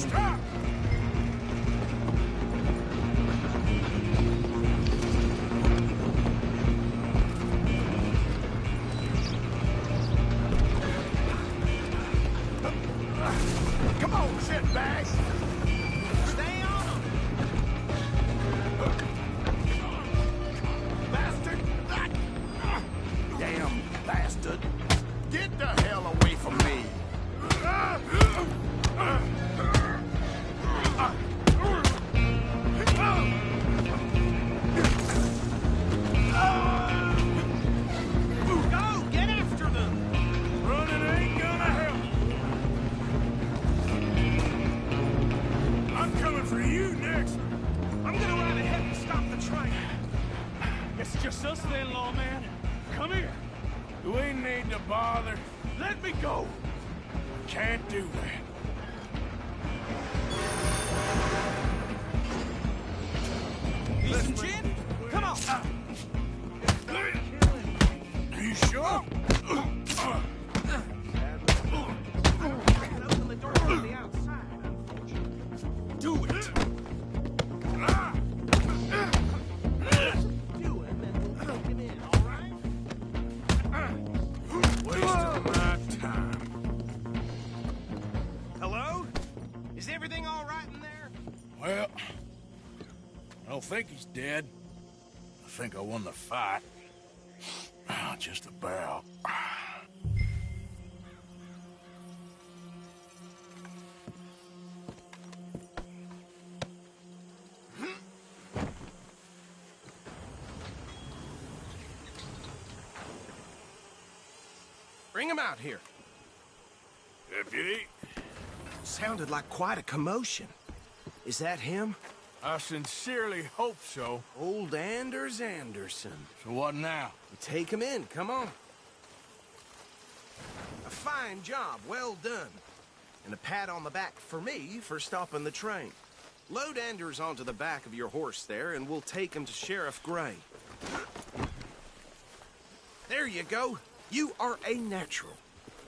Stop! Come on, shitbags! Stay on them! Bastard! Damn bastard! Get the hell away from me! Go! Get after them! Running ain't gonna help! I'm coming for you next! I'm gonna ride ahead and stop the train! It's just us then, lawman. Come here! We ain't need to bother. Let me go! Can't do that. Need some gin? Come on! Are you sure? Open the door from the outside, unfortunately. Do it! Do it, and then we'll take him in, all right? Wasting my time. Hello? Is everything all right in there? Well, I don't think he's dead. I think I won the fight. Just about. Bring him out here. Deputy, Sounded like quite a commotion. Is that him? I sincerely hope so. Old Anders Anderson. So what now? Take him in, come on. A fine job, well done. And a pat on the back for me for stopping the train. Load Anders onto the back of your horse there, and we'll take him to Sheriff Gray. There you go. You are a natural.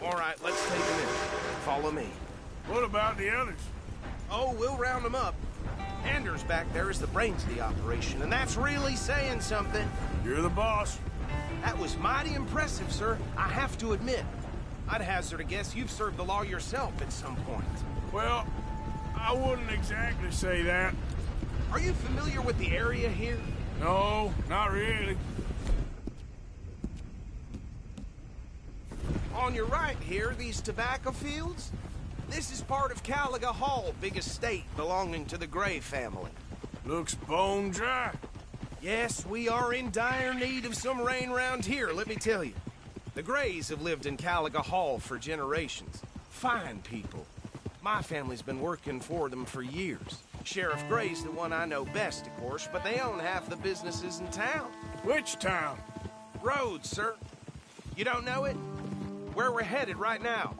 All right, let's take him in. Follow me. What about the others? Oh, we'll round them up. Anders back there is the brains of the operation, and that's really saying something. You're the boss. That was mighty impressive, sir. I have to admit. I'd hazard a guess you've served the law yourself at some point. Well, I wouldn't exactly say that. Are you familiar with the area here? No, not really. On your right here, these tobacco fields? This is part of Caliga Hall, big estate belonging to the Gray family. Looks bone dry. Yes, we are in dire need of some rain round here, let me tell you. The Grays have lived in Caliga Hall for generations. Fine people. My family's been working for them for years. Sheriff Gray's the one I know best, of course, but they own half the businesses in town. Which town? Rhodes, sir. You don't know it? Where we're headed right now.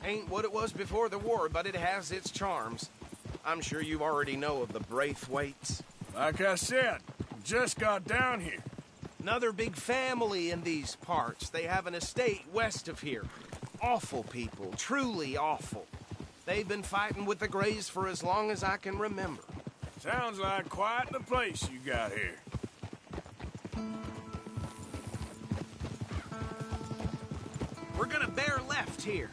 Ain't what it was before the war, but it has its charms. I'm sure you already know of the Braithwaites. Like I said, just got down here. Another big family in these parts. They have an estate west of here. Awful people, truly awful. They've been fighting with the Grays for as long as I can remember. Sounds like quite the place you got here. We're gonna bear left here.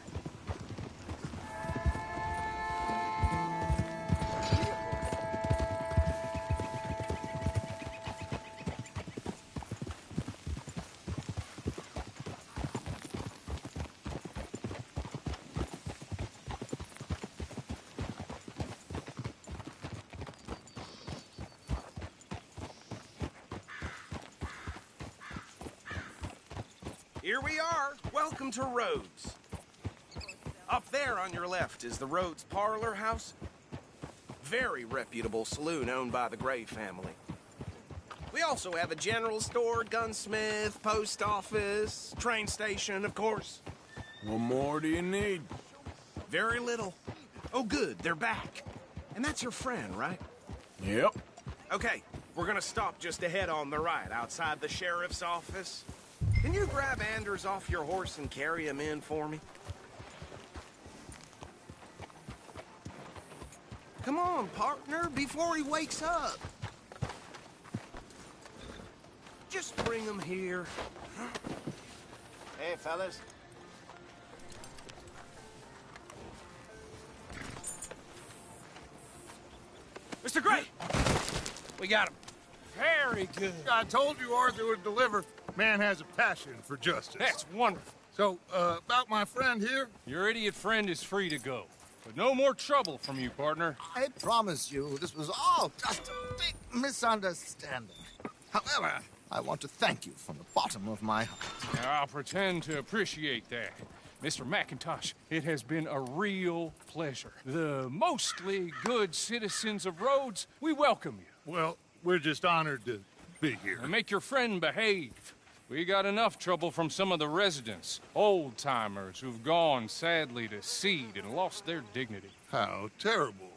Here we are. Welcome to Rhodes. Up there on your left is the Rhodes Parlor House. Very reputable saloon owned by the Gray family. We also have a general store, gunsmith, post office, train station, of course. What more do you need? Very little. Oh, good, they're back. And that's your friend, right? Yep. Okay, we're gonna stop just ahead on the right, outside the sheriff's office. Can you grab Anders off your horse and carry him in for me? Come on, partner, before he wakes up. Just bring him here. Hey, fellas. Mr. Gray! We got him. Very good. I told you Arthur would deliver. Man has a passion for justice. That's wonderful. So, about my friend here? Your idiot friend is free to go. But no more trouble from you, partner. I promise you, this was all just a big misunderstanding. However, I want to thank you from the bottom of my heart. I'll pretend to appreciate that. Mr. McIntosh, it has been a real pleasure. The mostly good citizens of Rhodes, we welcome you. Well, we're just honored to be here. And make your friend behave. We got enough trouble from some of the residents, old-timers who've gone, sadly, to seed and lost their dignity. How terrible.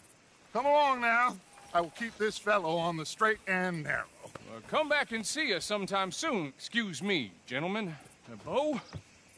Come along now. I will keep this fellow on the straight and narrow. Come back and see us sometime soon. Excuse me, gentlemen. Bo,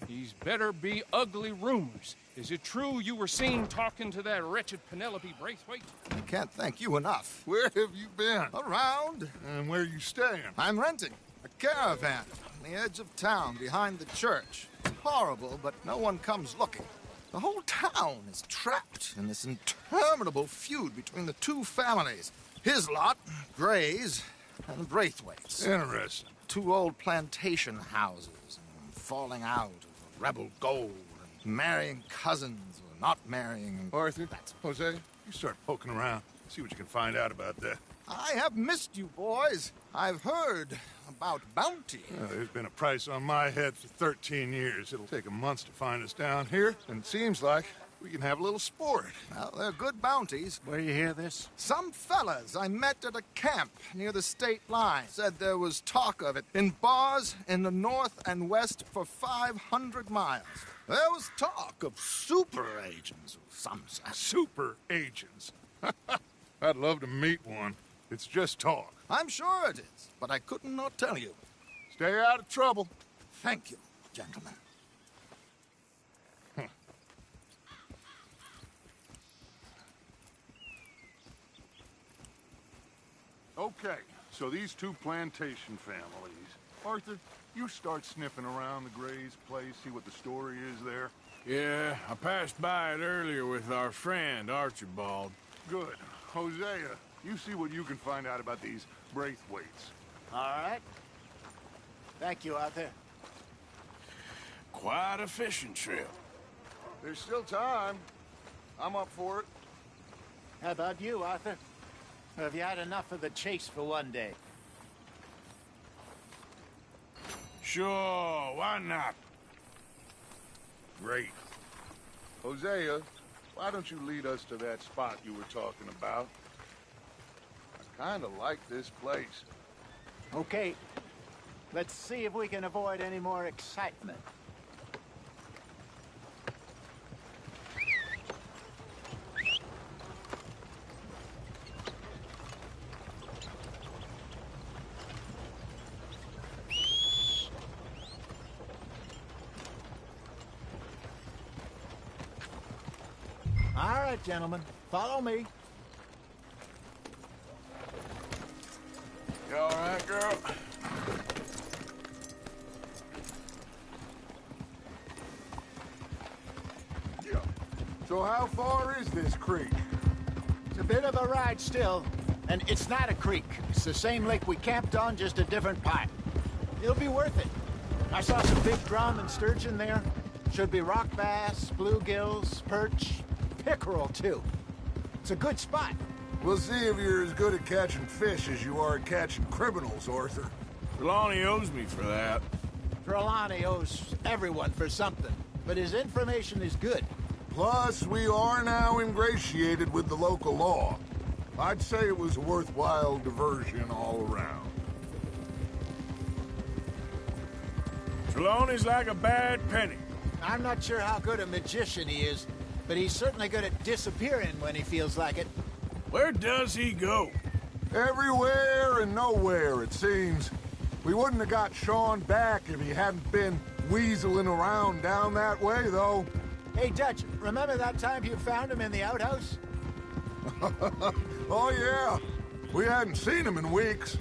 these better be ugly rumors. Is it true you were seen talking to that wretched Penelope Braithwaite? I can't thank you enough. Where have you been? Around. And where are you staying? I'm renting a caravan on the edge of town behind the church. It's horrible, but no one comes looking. The whole town is trapped in this interminable feud between the two families. His lot, Gray's, and Braithwaite's. Interesting. Two old plantation houses, falling out of rebel gold, and marrying cousins or not marrying. Arthur, Jose, you start poking around. See what you can find out about that. I have missed you, boys. I've heard about bounty. There's been a price on my head for 13 years. It'll take 'em months to find us down here, and it seems like we can have a little sport. Well, they're good bounties. Where you hear this? Some fellas I met at a camp near the state line said there was talk of it in bars in the north and west for 500 miles. There was talk of super agents of some sort. Super agents. I'd love to meet one. It's just talk. I'm sure it is, but I couldn't not tell you. Stay out of trouble. Thank you, gentlemen. Okay, so these two plantation families. Arthur, you start sniffing around the Gray's place, see what the story is there. Yeah, I passed by it earlier with our friend, Archibald. Good. Hosea, you see what you can find out about these Braithwaites. All right. Thank you, Arthur. Quite a fishing trip. There's still time. I'm up for it. How about you, Arthur? Or have you had enough of the chase for one day? Sure, why not? Great. Hosea, why don't you lead us to that spot you were talking about? I kind of like this place. Okay. Let's see if we can avoid any more excitement. All right, gentlemen. Follow me. You all right, girl? Yeah. So how far is this creek? It's a bit of a ride still, and it's not a creek. It's the same lake we camped on, just a different part. It'll be worth it. I saw some big drum and sturgeon there. Should be rock bass, bluegills, perch, pickerel, too. It's a good spot. We'll see if you're as good at catching fish as you are at catching criminals, Arthur. Trelawney owes me for that. Trelawney owes everyone for something, but his information is good. Plus, we are now ingratiated with the local law. I'd say it was a worthwhile diversion all around. Trelawney's like a bad penny. I'm not sure how good a magician he is, but he's certainly good at disappearing when he feels like it. Where does he go? Everywhere and nowhere, it seems. We wouldn't have got Sean back if he hadn't been weaseling around down that way, though. Hey, Dutch, remember that time you found him in the outhouse? Oh, yeah. We hadn't seen him in weeks.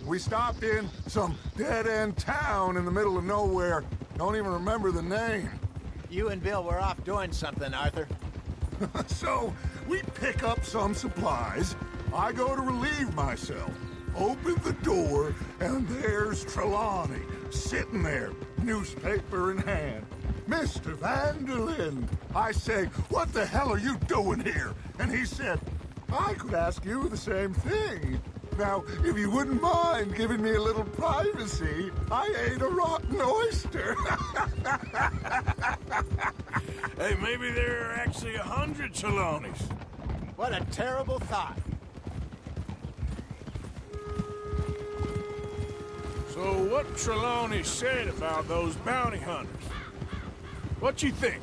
We stopped in some dead-end town in the middle of nowhere. Don't even remember the name. You and Bill were off doing something, Arthur. So, we pick up some supplies. I go to relieve myself. Open the door, and there's Trelawney, sitting there, newspaper in hand. Mr. Van der Linde. I say, what the hell are you doing here? And he said, I could ask you the same thing. Now, if you wouldn't mind giving me a little privacy, I ate a rotten oyster. Hey, maybe there are actually 100 Trelawneys. What a terrible thought. So what Trelawney said about those bounty hunters? What you think?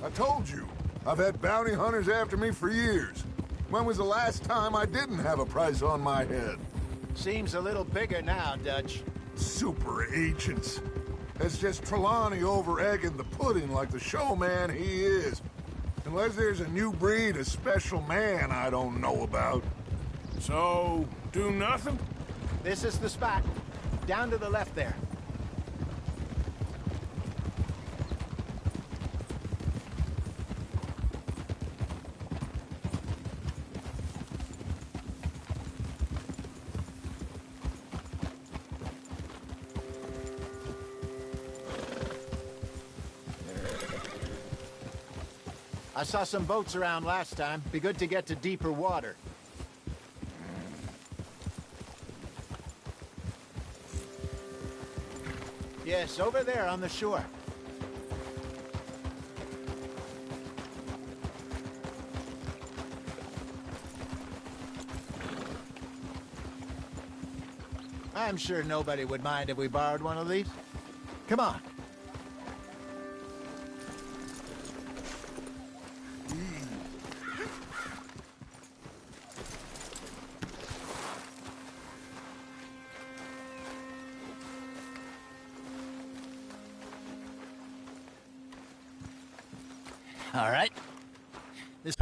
I told you, I've had bounty hunters after me for years. When was the last time I didn't have a price on my head? Seems a little bigger now, Dutch. Super agents. It's just Trelawney over-egging the pudding like the showman he is. Unless there's a new breed of special man I don't know about. So, do nothing? This is the spot. Down to the left there. I saw some boats around last time. Be good to get to deeper water. Yes, over there on the shore. I'm sure nobody would mind if we borrowed one of these. Come on. All right. This...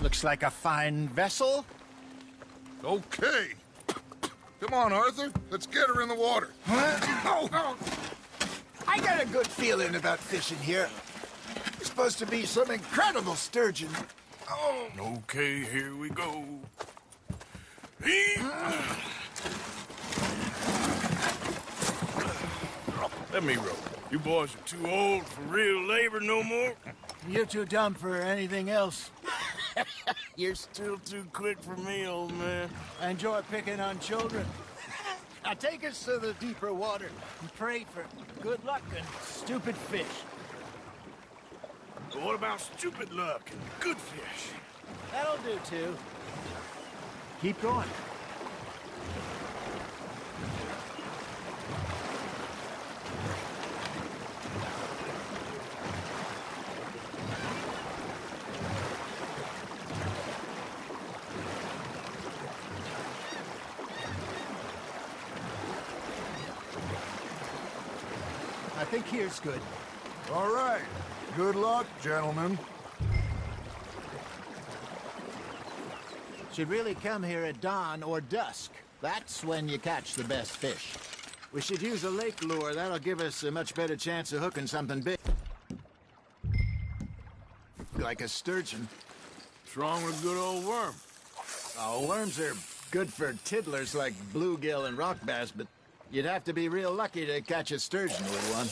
Looks like a fine vessel. Okay. Come on, Arthur. Let's get her in the water. Oh. I got a good feeling about fishing here. It's supposed to be some incredible sturgeon. Oh. Okay, here we go. Let me row. You boys are too old for real labor no more. You're too dumb for anything else. You're still too quick for me, old man. I enjoy picking on children. Now take us to the deeper water and pray for good luck and stupid fish. But what about stupid luck and good fish? That'll do, too. Keep going. I think here's good. All right. Good luck, gentlemen. Should really come here at dawn or dusk. That's when you catch the best fish. We should use a lake lure. That'll give us a much better chance of hooking something big. Like a sturgeon. What's wrong with a good old worm? Oh, worms are good for tiddlers like bluegill and rock bass, but you'd have to be real lucky to catch a sturgeon with one.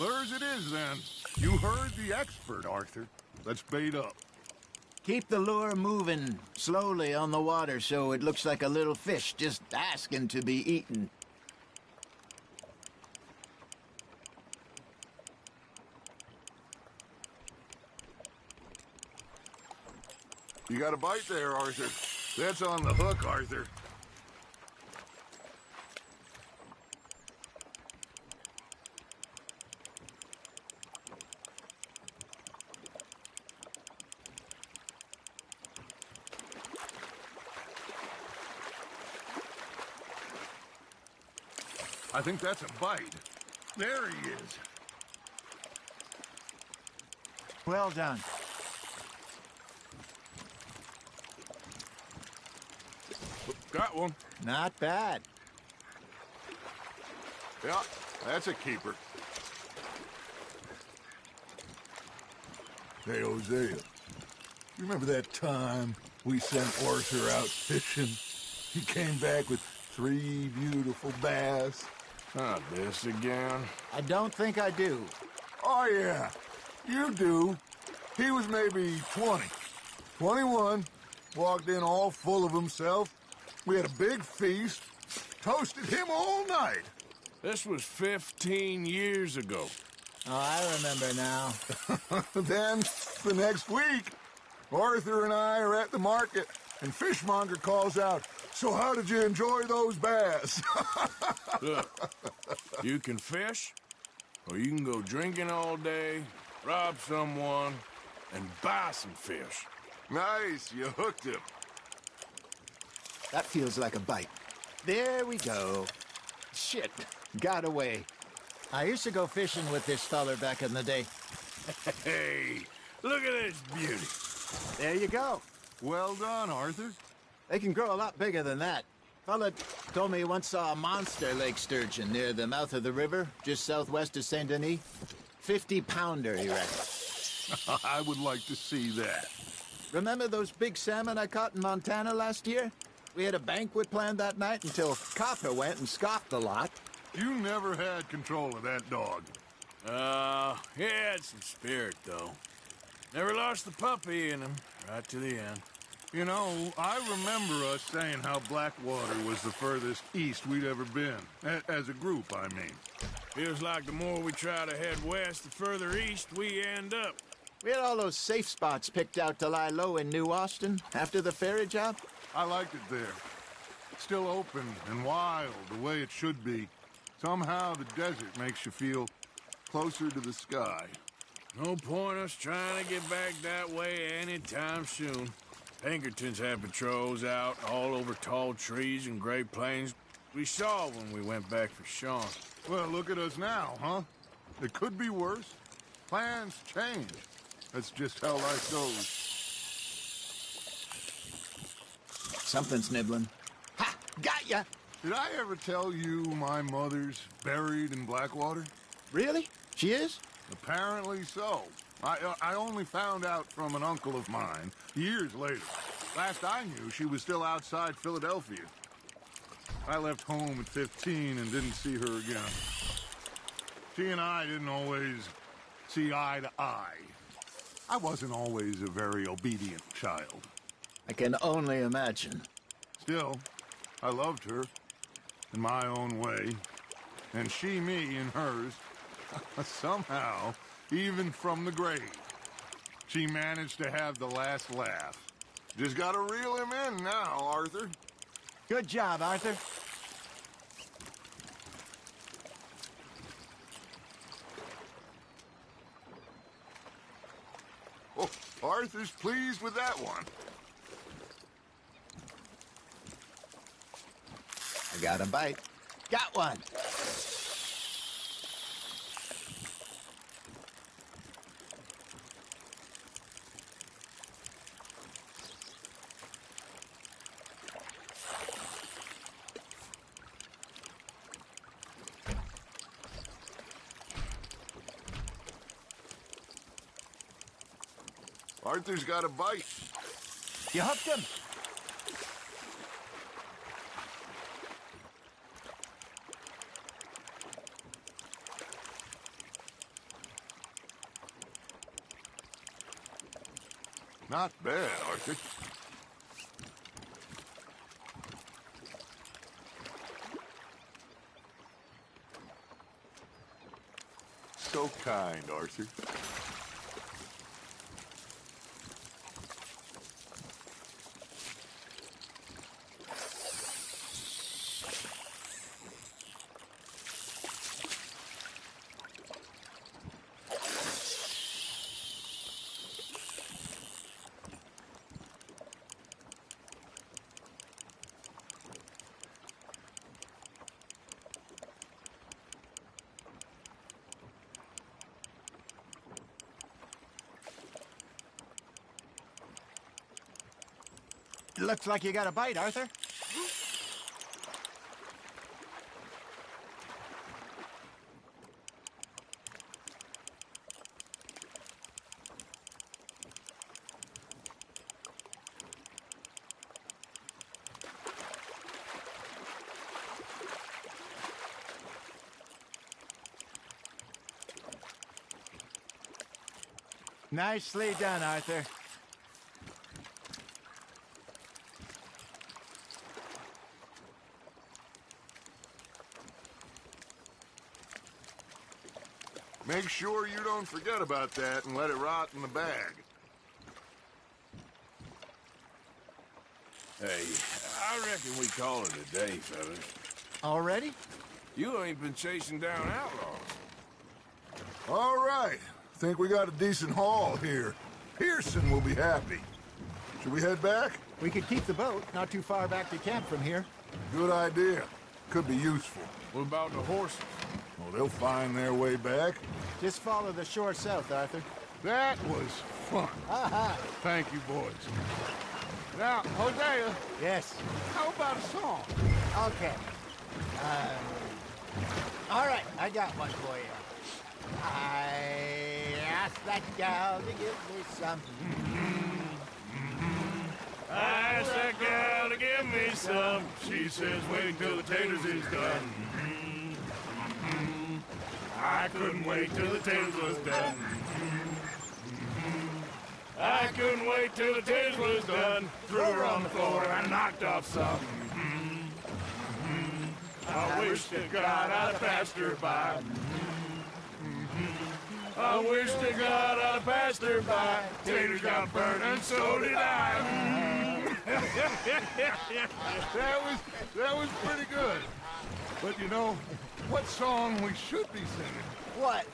Lures it is, then. You heard the expert, Arthur. Let's bait up. Keep the lure moving slowly on the water so it looks like a little fish just asking to be eaten. You got a bite there, Arthur. That's on the hook, Arthur. I think that's a bite. There he is. Well done. Got one. Not bad. Yeah, that's a keeper. Hey, Hosea. You remember that time we sent Arthur out fishing? He came back with 3 beautiful bass. Not this again. I don't think I do. Oh, yeah. You do. He was maybe 20. 21. Walked in all full of himself. We had a big feast. Toasted him all night. This was 15 years ago. Oh, I remember now. Then, the next week, Arthur and I are at the market, and Fishmonger calls out, "So how did you enjoy those bass?" Look, you can fish, or you can go drinking all day, rob someone, and buy some fish. Nice, you hooked him. That feels like a bite. There we go. Shit, got away. I used to go fishing with this feller back in the day. Hey, look at this beauty. There you go. Well done, Arthur. They can grow a lot bigger than that. Fella told me he once saw a monster lake sturgeon near the mouth of the river, just southwest of Saint Denis. 50-pounder, he reckons. I would like to see that. Remember those big salmon I caught in Montana last year? We had a banquet planned that night until Copper went and scoffed a lot. You never had control of that dog. He had some spirit, though. Never lost the puppy in him, right to the end. You know, I remember us saying how Blackwater was the furthest east we'd ever been. As a group, I mean. Feels like the more we try to head west, the further east we end up. We had all those safe spots picked out to lie low in New Austin after the ferry job. I liked it there. Still open and wild, the way it should be. Somehow the desert makes you feel closer to the sky. No point us trying to get back that way anytime soon. Pinkertons had patrols out all over tall trees and Great Plains. We saw when we went back for Sean. Well, look at us now, huh? It could be worse. Plans change. That's just how life goes. Something's nibbling. Ha! Got ya! Did I ever tell you my mother's buried in Blackwater? Really? She is? Apparently so. I only found out from an uncle of mine years later. Last I knew, she was still outside Philadelphia. I left home at 15 and didn't see her again. She and I didn't always see eye to eye. I wasn't always a very obedient child. I can only imagine. Still, I loved her in my own way, and she me in hers. Somehow, even from the grave, She managed to have the last laugh. Just gotta reel him in now, Arthur. Good job, Arthur. Oh, Arthur's pleased with that one. I got a bite. Got one. Arthur's got a bite. You hooked him. Not bad, Arthur. So kind, Arthur. Looks like you got a bite, Arthur. Nicely done, Arthur. Make sure you don't forget about that and let it rot in the bag. Hey, I reckon we call it a day, fellas. Already? You ain't been chasing down outlaws. All right. Think we got a decent haul here. Pearson will be happy. Should we head back? We could keep the boat not too far back to camp from here. Good idea. Could be useful. What about the horses? Well, they'll find their way back. Just follow the shore south, Arthur. That was fun. Thank you, boys. Now, Hosea, Yes. how about a song? Okay. All right, I got one for you. I asked that gal to give me some. I asked that gal to give me some. She says, wait till the taters is done. I couldn't wait till the taters was done. I couldn't wait till the taters was done. Threw her on the floor and I knocked off some. I wish to God I'd passed her by. I wish to God I'd passed her by. Taters got burned and so did I. That was pretty good. But you know, what song we should be singing? What?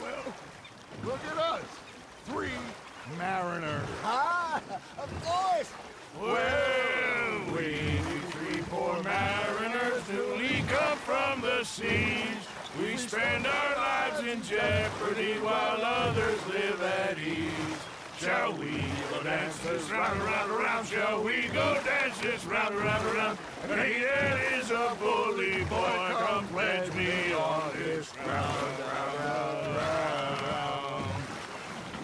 Well, look at us. 3 mariners. Ah, of course. Well, we 3 poor mariners newly come from the seas. We spend our lives in jeopardy while others live at ease. Shall we go dance this round, around, around? Shall we go dance this round, around, around? And he that is a bully boy, come pledge me on this ground, round.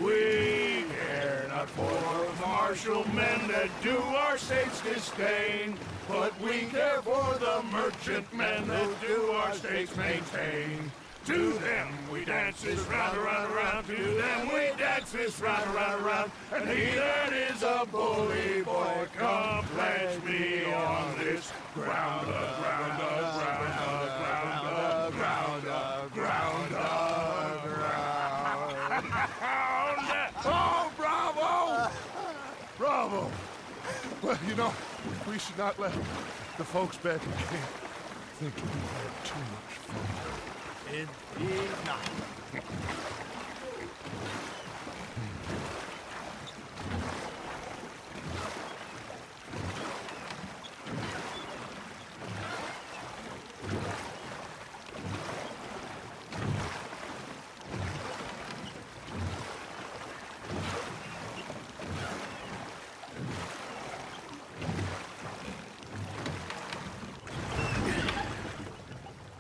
We care not for the martial men that do our states disdain, but we care for the merchant men that do our states maintain. To them we dance this round, around, around. To them we dance this round, around, around. And he that is a bully boy, come pledge me on this ground, ground, ground, ground, ground, ground, ground. Oh, Well, you know, we should not let the folks back in camp think we had too much fun. It did not.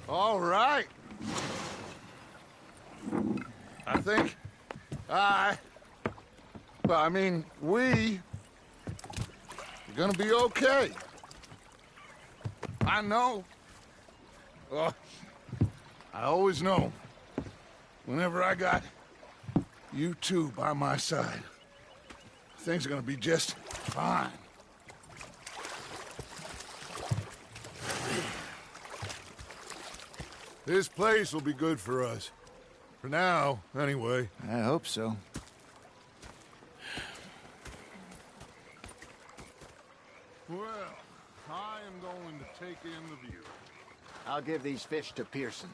All right. I think we are gonna be okay. I know. Well, I always know. Whenever I got you two by my side, things are gonna be just fine. This place will be good for us. For now, anyway. I hope so. Well, I am going to take in the view. I'll give these fish to Pearson.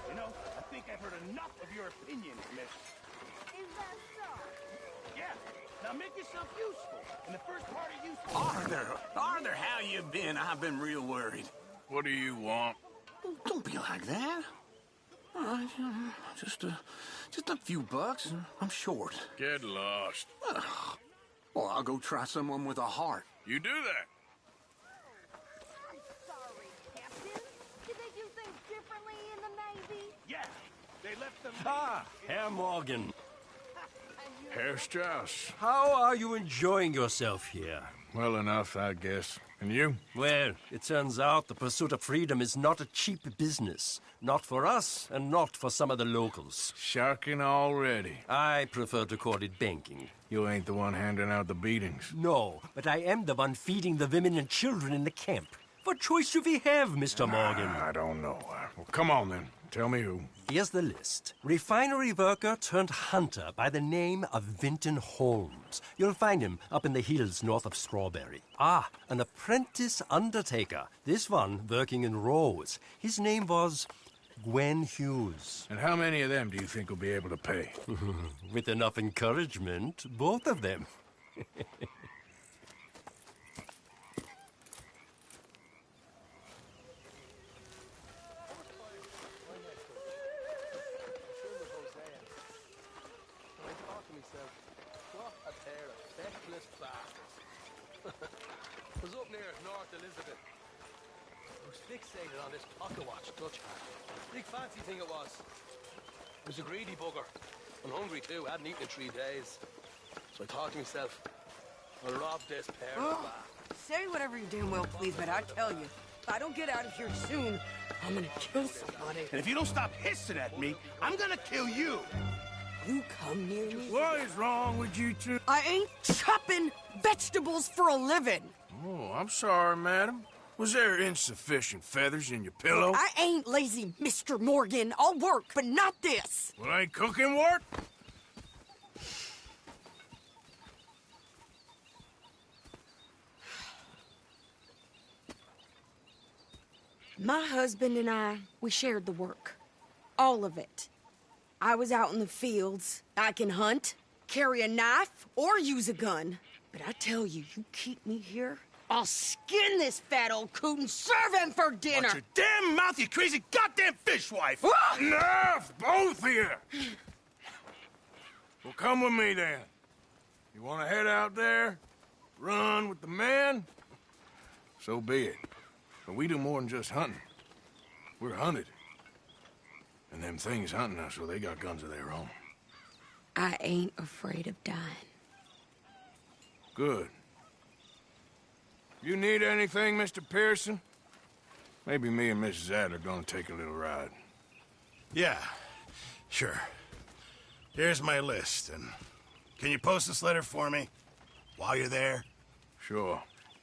You know, I think I've heard enough of your opinions, miss. Is that so? Yeah. Now make yourself useful. In the first part of useful. Arthur, how you been? I've been real worried. What do you want? Oh, don't be like that. All right, just a few bucks. I'm short. Get lost. Well, I'll go try someone with a heart. You do that. I'm sorry, Captain. Did they do things differently in the Navy? Yeah. They left them. Herr Morgan. Herr Strauss. How are you enjoying yourself here? Well enough, I guess. And you? Well, it turns out the pursuit of freedom is not a cheap business. Not for us, and not for some of the locals. Sharking already. I prefer to call it banking. You ain't the one handing out the beatings. No, but I am the one feeding the women and children in the camp. What choice do we have, Mr. Morgan? I don't know. Well, come on then. Tell me who. Here's the list. Refinery worker turned hunter by the name of Vinton Holmes. You'll find him up in the hills north of Strawberry. Ah, an apprentice undertaker. This one working in Rose. His name was Gwen Hughes. And how many of them do you think will be able to pay? With enough encouragement, both of them. Was up near North Elizabeth. I was fixated on this pocket watch Dutch had. Big fancy thing it was. It was a greedy bugger. And hungry too, hadn't eaten in 3 days. So I thought to myself, I'll rob this pair of back. Say whatever you damn well please, but I tell you, if I don't get out of here soon, I'm gonna kill somebody. And if you don't stop hissing at me, I'm gonna kill you. You come near me. What is wrong with you two? I ain't chopping vegetables for a living. Oh, I'm sorry, madam. Was there insufficient feathers in your pillow? I ain't lazy, Mr. Morgan. I'll work, but not this. Well, ain't cooking work? My husband and I, we shared the work. All of it. I was out in the fields. I can hunt, carry a knife, or use a gun. But I tell you, you keep me here, I'll skin this fat old coot and serve him for dinner. Watch your damn mouth, you crazy goddamn fishwife! Ah! Enough, both of you! Well, come with me then. You want to head out there, run with the men? So be it. But we do more than just hunting. We're hunted. And them things hunting us, so they got guns of their own. I ain't afraid of dying. Good. You need anything, Mr. Pearson? Maybe me and Mrs. Ad are gonna take a little ride. Yeah, sure. Here's my list, and can you post this letter for me while you're there? Sure.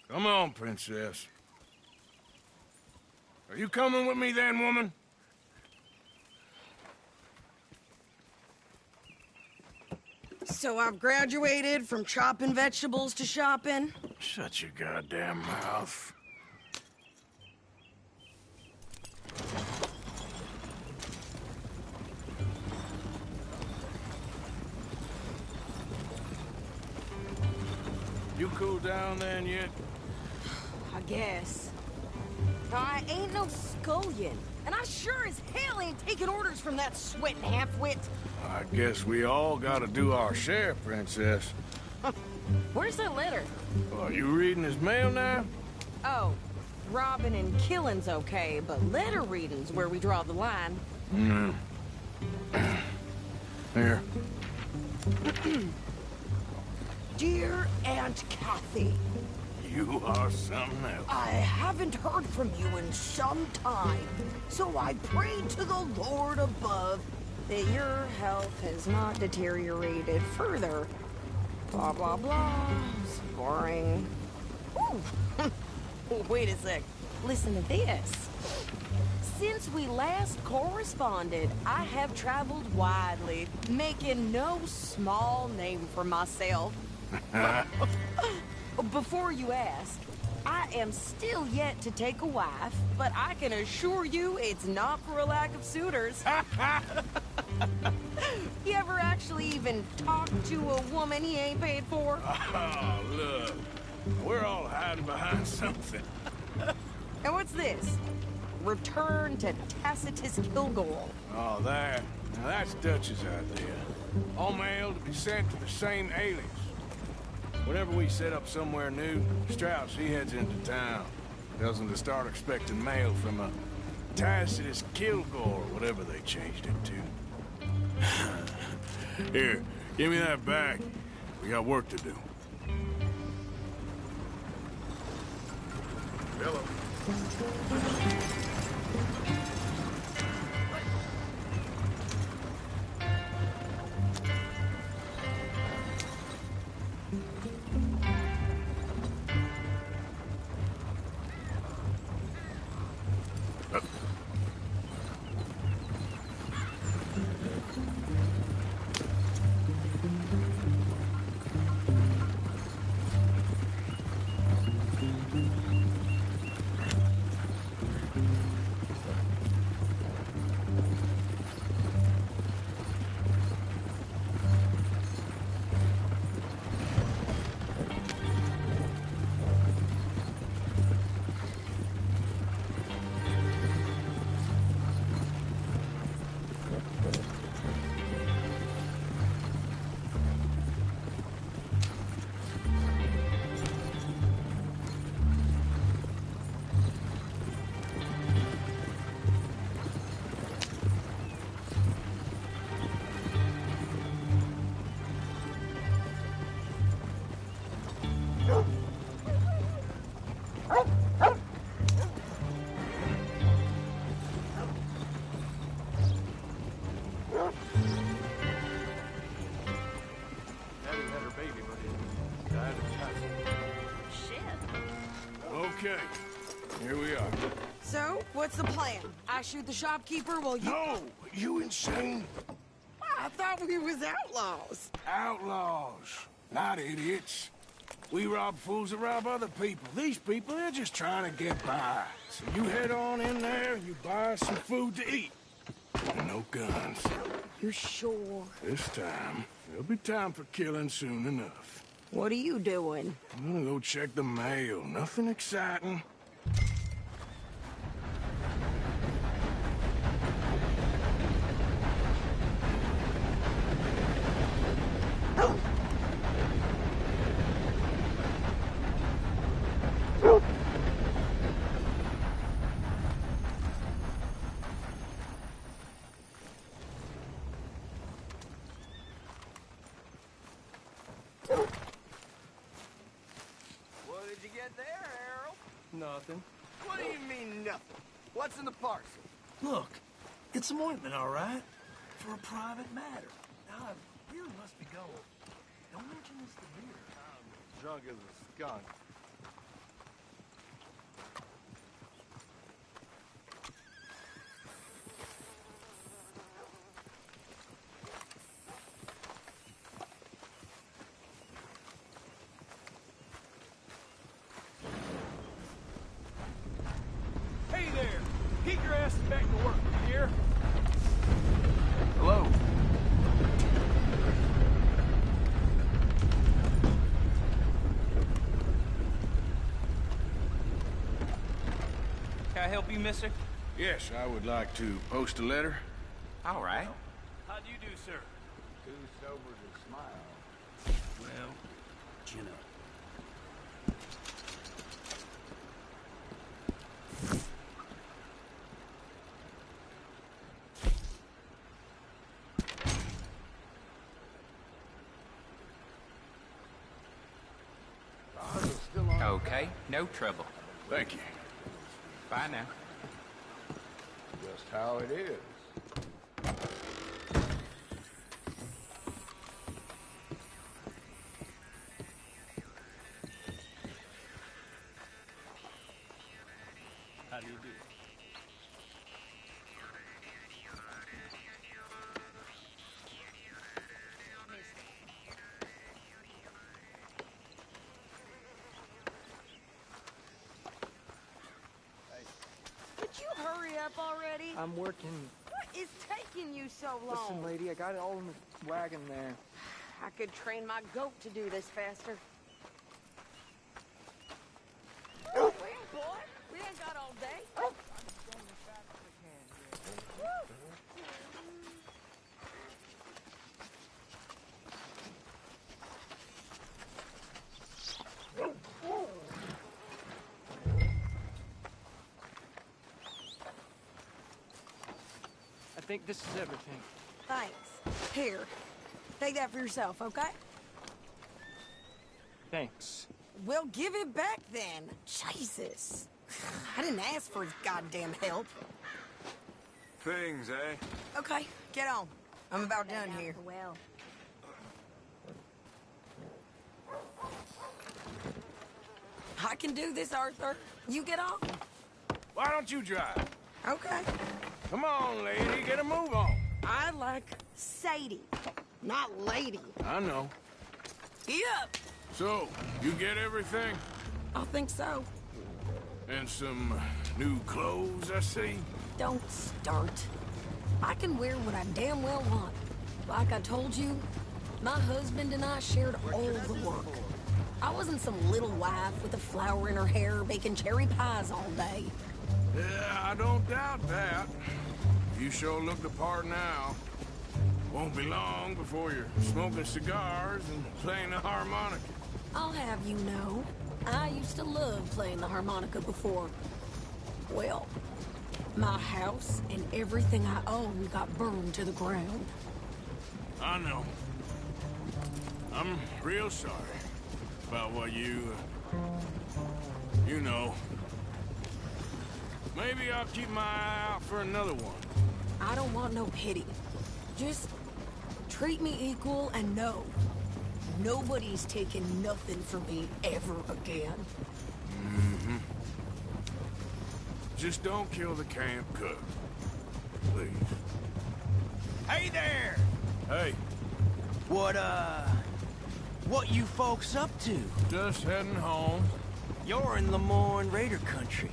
Come on, Princess. Are you coming with me then, woman? So I've graduated from chopping vegetables to shopping? Shut your goddamn mouth. You cooled down then yet? I guess. I ain't no scullion, and I sure as hell ain't taking orders from that sweating half-wit. I guess we all gotta do our share, Princess. Where's that letter? Are you reading his mail now? Oh, robbing and killing's okay, but letter reading's where we draw the line. Here. Dear Aunt Kathy, You are something else. I haven't heard from you in some time, so I pray to the Lord above that your health has not deteriorated further. Blah, blah, blah. It's boring. Ooh. Wait a sec. Listen to this. Since we last corresponded, I have traveled widely, making no small name for myself. Before you ask, I am still yet to take a wife, but I can assure you it's not for a lack of suitors. You ever actually even talk to a woman he ain't paid for? Oh, look. We're all hiding behind something. And what's this? Return to Tacitus Kilgore. Oh, that. Now that's Dutch's idea. All mail to be sent to the same alias. Whenever we set up somewhere new, Strauss, he heads into town. Tells them to start expecting mail from a Tacitus Kilgore, whatever they changed it to. Here, give me that back. We got work to do. Hello. Okay, here we are. So, what's the plan? I shoot the shopkeeper while you... No! You insane? I thought we was outlaws. Outlaws, not idiots. We rob fools that rob other people. These people, they're just trying to get by. So you head on in there and you buy some food to eat. And no guns. You sure? This time, there'll be time for killing soon enough. What are you doing? I'm gonna go check the mail. Nothing exciting. What did you get there, Harold? Nothing. What do you mean, nothing? What's in the parcel? Look, it's some ointment, all right? For a private matter. Now, I really must be going. Don't mention this to beer. I'm drunk as a skunk. I help you, mister? Yes, I would like to post a letter. All right. How do you do, sir? Too sober to smile. Well, Chin up. Okay, no trouble. thank you. Bye now. Just how it is. How do you do? Would you hurry up already? I'm working. What is taking you so long? Listen, lady, I got it all in the wagon there. I could train my goat to do this faster. Well, boy, we ain't got all day. I think this is everything. Thanks. Here, take that for yourself, okay? Thanks. Well, give it back then. Jesus. I didn't ask for his goddamn help. Things, eh? Okay, get on. I'm about done here. Well, I can do this, Arthur. You get on. Why don't you drive? Okay. Come on, lady, get a move on. I like Sadie, not lady. I know. Yep. So, you get everything? I think so. And some new clothes, I see? Don't start. I can wear what I damn well want. Like I told you, my husband and I shared all the work. I wasn't some little wife with a flower in her hair baking cherry pies all day. Yeah, I don't doubt that. You sure look the part now. Won't be long before you're smoking cigars and playing the harmonica. I'll have you know, I used to love playing the harmonica before. Well, my house and everything I own got burned to the ground. I know. I'm real sorry about what you know. Maybe I'll keep my eye out for another one. I don't want no pity. Just treat me equal and know nobody's taking nothing from me ever again. Mm-hmm. Just don't kill the camp cook. Please. Hey there! Hey, What you folks up to? just heading home. You're in Lemoyne Raider country.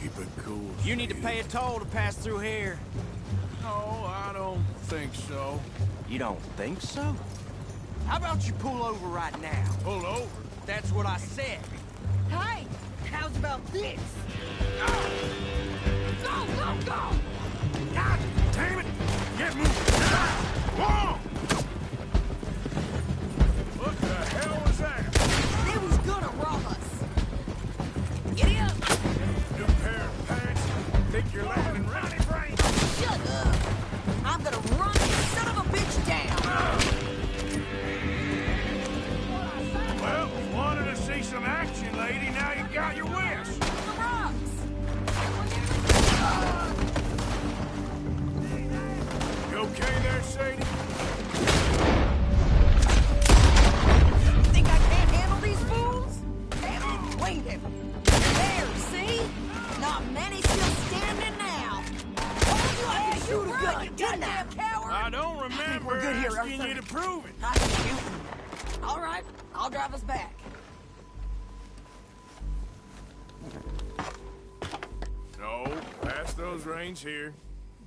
Keep it cool. You need to pay a toll to pass through here. No, I don't think so. You don't think so? How about you pull over right now? Pull over? That's what I said. Hey, how's about this? Go, go, go! God damn it! Get moving! Whoa! What the hell was that? They was gonna rob us. Giddy up! New pair of pants? Think you're landing Ronnie Brain? Shut up! I'm gonna run this son of a bitch down! Well, wanted to see some action, lady. Now you got your wish. The rocks! You okay there, Sadie? Think I can't handle these fools? Wait him. There, see? Not many still standing now. Told you I could shoot a gun, you goddamn coward! I don't remember we're good here, asking Arthur. you to prove it. I can shoot. All right, I'll drive us back. No, pass those reins here.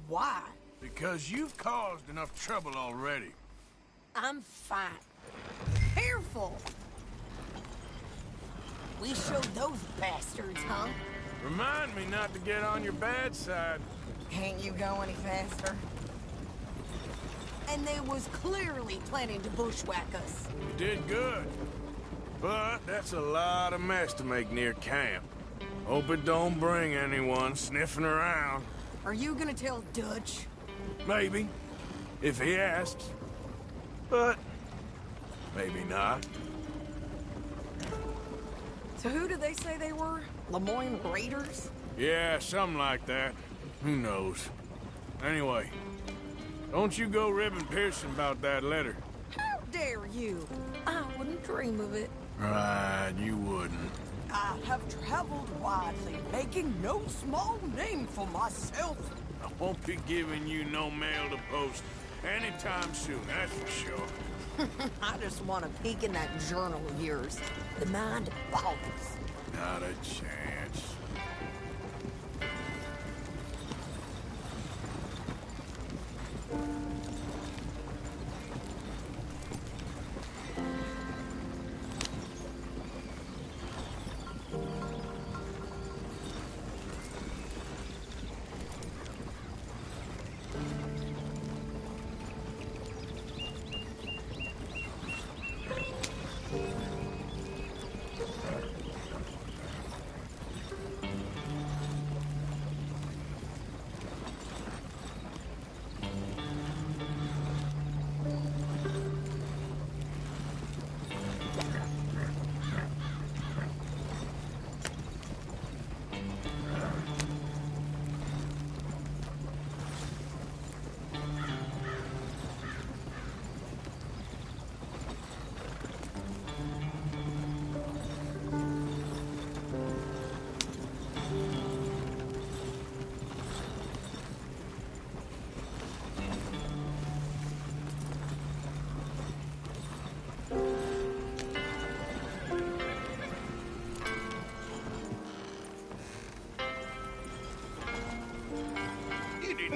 Why? Because you've caused enough trouble already. I'm fine. Careful! We showed those bastards, huh? Remind me not to get on your bad side. Can't you go any faster? And they was clearly planning to bushwhack us. You did good. But that's a lot of mess to make near camp. Hope it don't bring anyone sniffing around. Are you gonna tell Dutch? Maybe, if he asks. But maybe not. So who did they say they were? Lemoyne Raiders? Yeah, something like that. Who knows? Anyway, don't you go ribbing Pearson about that letter. How dare you? I wouldn't dream of it. Right, you wouldn't. I have traveled widely, making no small name for myself. I won't be giving you no mail to post anytime soon, that's for sure. I just want to peek in that journal of yours. The mind boggles. Not a chance.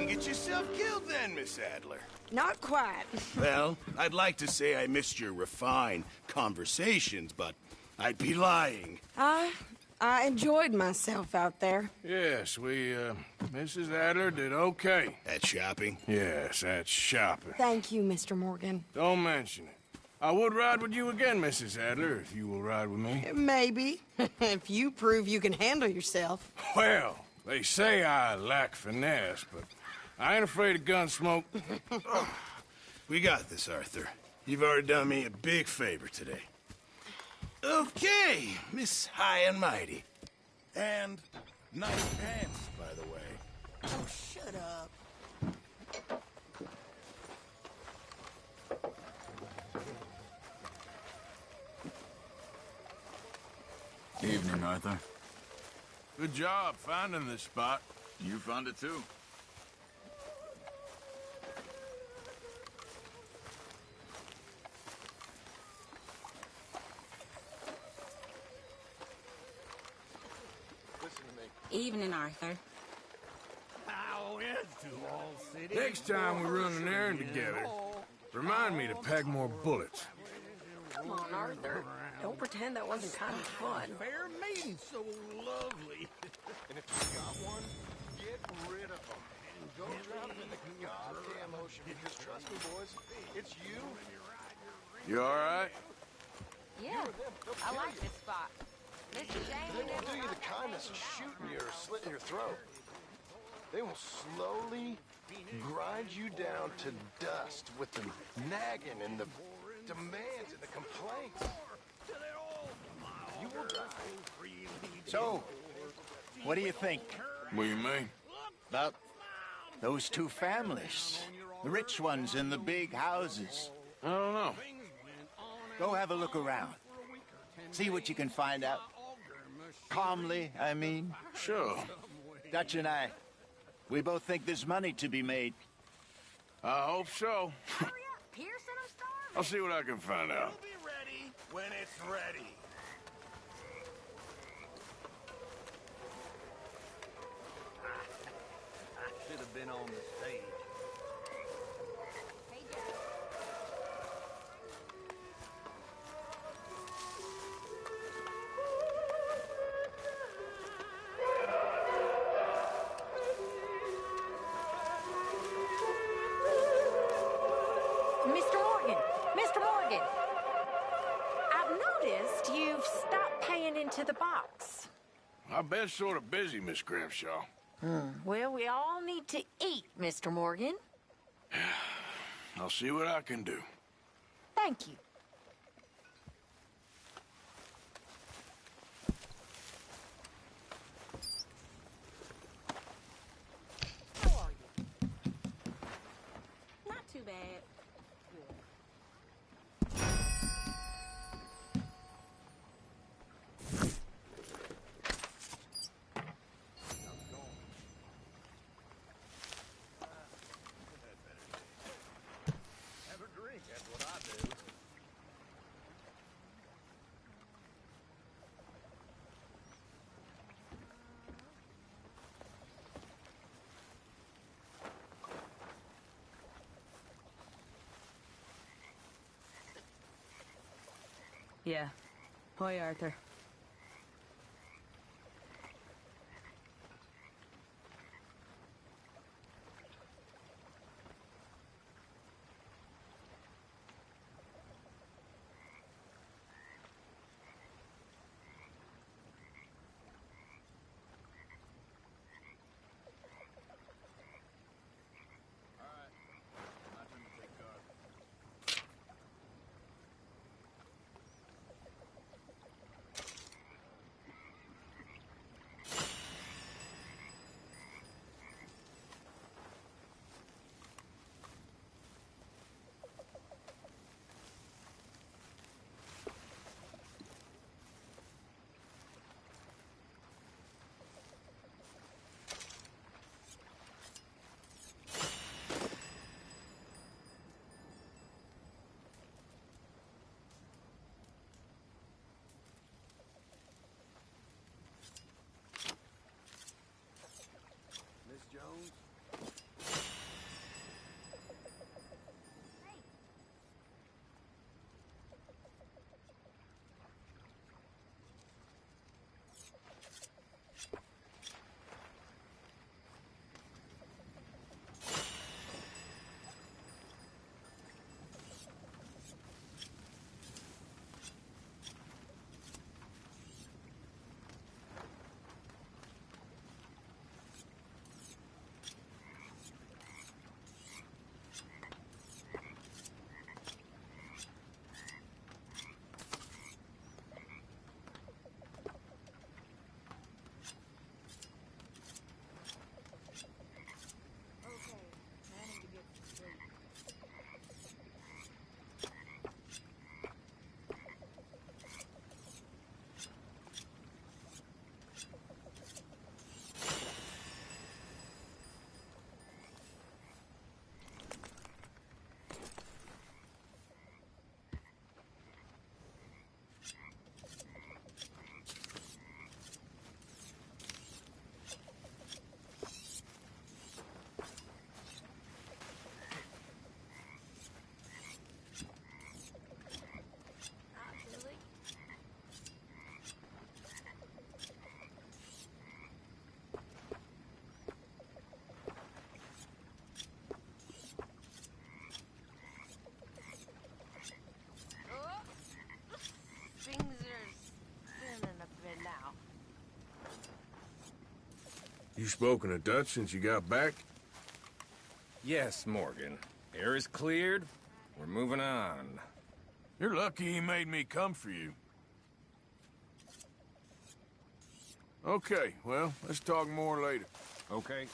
Get yourself killed then, Miss Adler. Not quite. Well, I'd like to say I missed your refined conversations, but I'd be lying. I enjoyed myself out there. Yes, Mrs. Adler did okay. At shopping? Yes, at shopping. Thank you, Mr. Morgan. Don't mention it. I would ride with you again, Mrs. Adler, if you will ride with me. Maybe. If you prove you can handle yourself. Well, they say I lack finesse, but I ain't afraid of gun smoke. We got this, Arthur. You've already done me a big favor today. Okay, Miss High and Mighty. And nice pants, by the way. Oh, shut up. Evening, Arthur. Good job finding this spot. You found it too. Evening, Arthur. Next time we run an errand together, remind me to pack more bullets. Come on, Arthur. Don't pretend that wasn't kind of fun. Fair maiden, so lovely. And if you got one, get rid of them. And go drown them in the goddamn ocean. Because trust me, boys, it's you. You all right? Yeah, I like this spot. Mr. They won't do you the kindness of shooting you or slitting your throat. They will slowly grind you down to dust with the nagging and the demands and the complaints. You will die. So, what do you think? What do you mean? About those two families. The rich ones in the big houses. I don't know. Go have a look around. See what you can find out. Calmly, I mean. Sure. Dutch and I, we both think there's money to be made. I hope so. I'll see what I can find out. We'll be ready when it's ready. I should have been on the stage. noticed you've stopped paying into the box. I've been sort of busy, Miss Grimshaw. Well, we all need to eat, Mr. Morgan. I'll see what I can do. Thank you. How are you? Not too bad. Have a drink, that's what I do. Yeah. Hi, Arthur. Miss Jones? Things are spinning a bit now. You spoken to Dutch since you got back? Yes, Morgan. Air is cleared. We're moving on. You're lucky he made me come for you. Okay, well, let's talk more later. Okay.